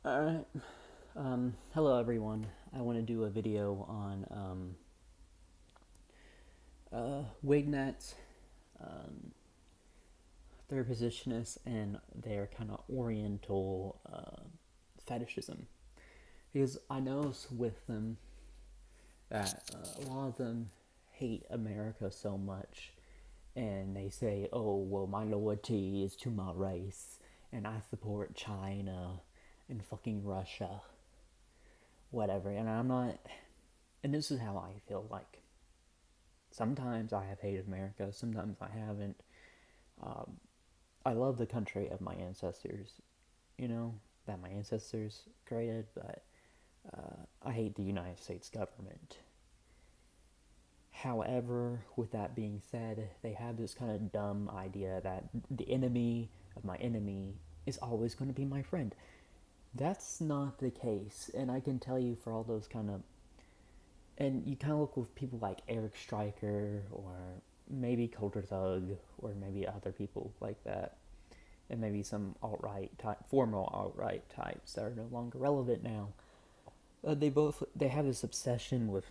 Alright, hello everyone. I want to do a video on Wignats, um, their positionists, and their kind of Oriental fetishism. Because I notice with them that a lot of them hate America so much, and they say, "Oh, well, my loyalty is to my race, and I support China and fucking Russia, whatever." And I'm not. And this is how I feel like. Sometimes I have hated America, sometimes I haven't. Um, I love the country of my ancestors, you know, that my ancestors created, but I hate the United States government. However, with that being said, they have this kind of dumb idea that the enemy of my enemy is always going to be my friend. That's not the case, and I can tell you for all those kind of, and you kind of look with people like Eric Stryker or maybe Colder Thug or maybe other people like that, and maybe some alt-right type, formal alt-right types that are no longer relevant now. They have this obsession with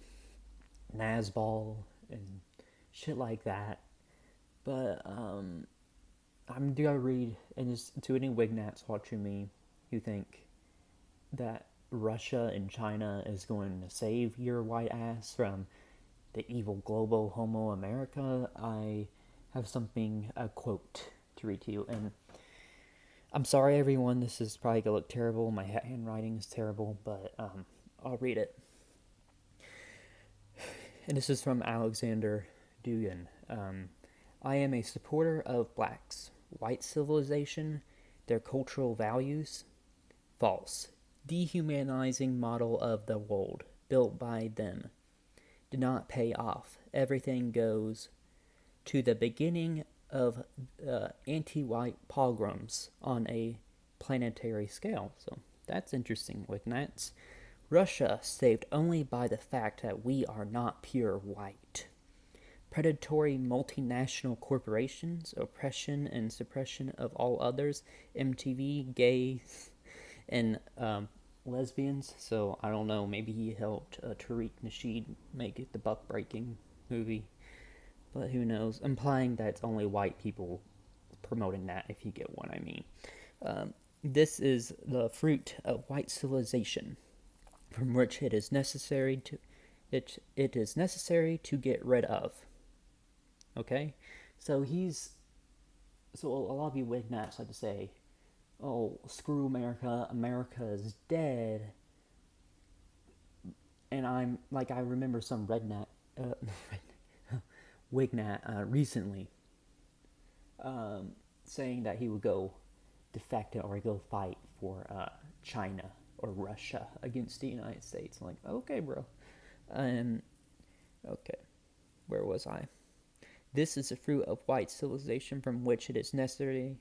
Nazball and shit like that. But I'm gonna read, and just to any Wignats watching me who think that Russia and China is going to save your white ass from the evil global homo America, I have something, a quote to read to you. And I'm sorry, everyone, this is probably gonna look terrible. My handwriting is terrible, but I'll read it. And this is from Alexander Dugan. I am a supporter of blacks, white civilization, their cultural values. False. Dehumanizing model of the world built by them did not pay off. Everything goes to the beginning of anti-white pogroms on a planetary scale. So that's interesting, Wignats. Russia saved only by the fact that we are not pure white. Predatory multinational corporations, oppression and suppression of all others, MTV, gays, and lesbians. So I don't know, maybe he helped Tariq Nasheed make it the buck breaking movie. But who knows? Implying that it's only white people promoting that, if you get what I mean. This is the fruit of white civilization, from which it is necessary to get rid of. Okay, so a lot of you Wignats like to say, "Oh, screw America! America is dead." And I remember some redneck, uh, Wignat recently saying that he would go defect or go fight for China or Russia against the United States. I'm like, okay, bro. Um, okay, where was I? This is the fruit of white civilization from which it is necessary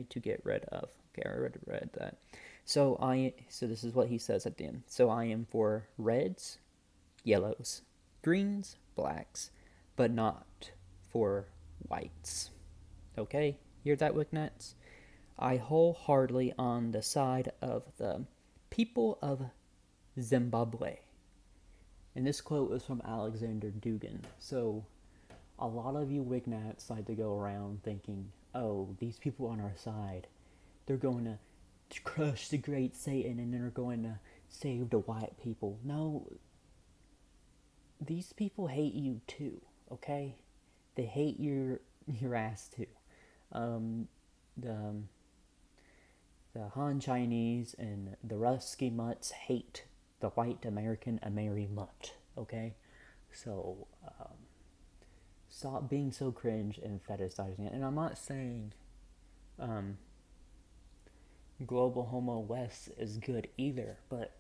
to get rid of. Okay, I already read that. So this is what he says at the end. So I am for reds, yellows, greens, blacks, but not for whites. Okay, hear that, Wignats? I wholeheartedly on the side of the people of Zimbabwe. And this quote is from Alexander Dugan. So a lot of you Wignats like to go around thinking, "Oh, these people on our side, they're going to crush the great Satan and they're going to save the white people." No, these people hate you too, okay? They hate your ass too. Um, the the Han Chinese and the Rusky Mutts hate the white American Ameri Mutt, okay? So stop being so cringe and fetishizing it. And I'm not saying um, global homo west is good either, but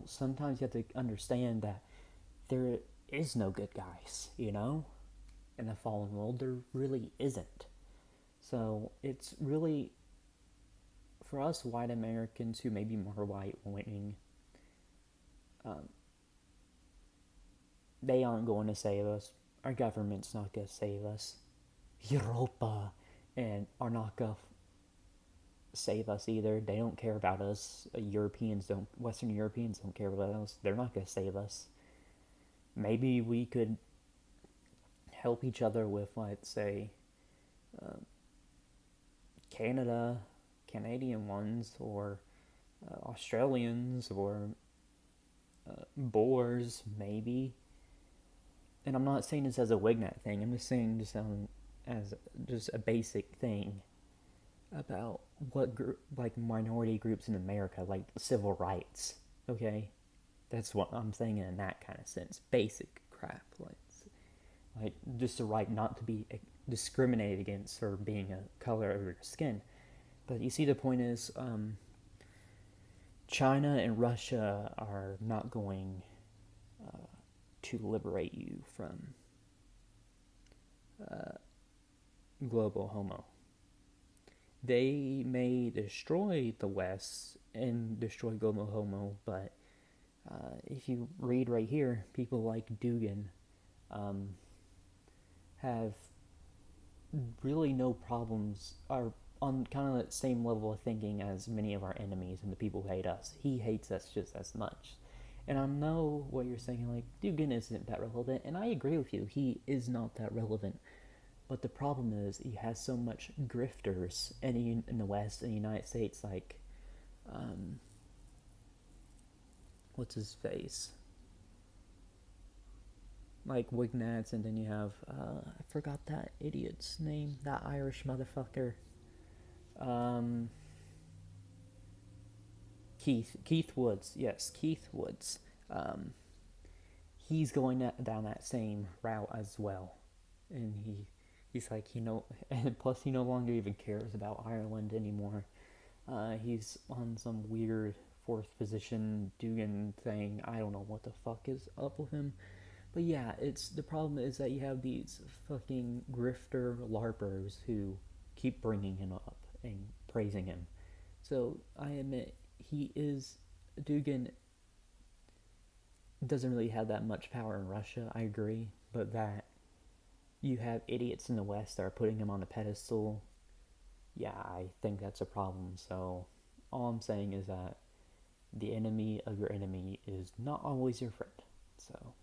sometimes you have to understand that there is no good guys, in the fallen world. There really isn't. So it's really for us white Americans who may be more white wing, um, they aren't going to save us. Our government's not going to save us. Europa and are not going to save us either. They don't care about us. Western Europeans don't care about us. They're not going to save us. Maybe we could help each other with, let's say, Canada, Canadian ones, or Australians, or Boers, maybe. And I'm not saying this as a Wignat thing. I'm just saying this as just a basic thing about like minority groups in America, like civil rights. Okay, that's what I'm saying in that kind of sense. Basic crap, like just the right not to be discriminated against for being a color of your skin. But you see, the point is, China and Russia are not going to liberate you from global homo. They may destroy the West and destroy global homo, but if you read right here, people like Dugan have really no problems, are on kind of the same level of thinking as many of our enemies and the people who hate us. He hates us just as much. And I know what you're saying, like, Dugan isn't that relevant, and I agree with you, he is not that relevant. But the problem is, he has so much grifters in the West and the United States, like, what's his face? Like Wignats, and then you have, I forgot that idiot's name, that Irish motherfucker. Um, Keith Woods, yes, Keith Woods. Um, he's going down that same route as well, and he's like, and plus he no longer even cares about Ireland anymore. He's on some weird fourth position Dugan thing. I don't know what the fuck is up with him. But yeah, it's the problem is that you have these fucking grifter larpers who keep bringing him up and praising him. So I admit Dugan doesn't really have that much power in Russia. I agree, but that you have idiots in the West that are putting him on a pedestal. Yeah, I think that's a problem. So all I'm saying is that the enemy of your enemy is not always your friend. So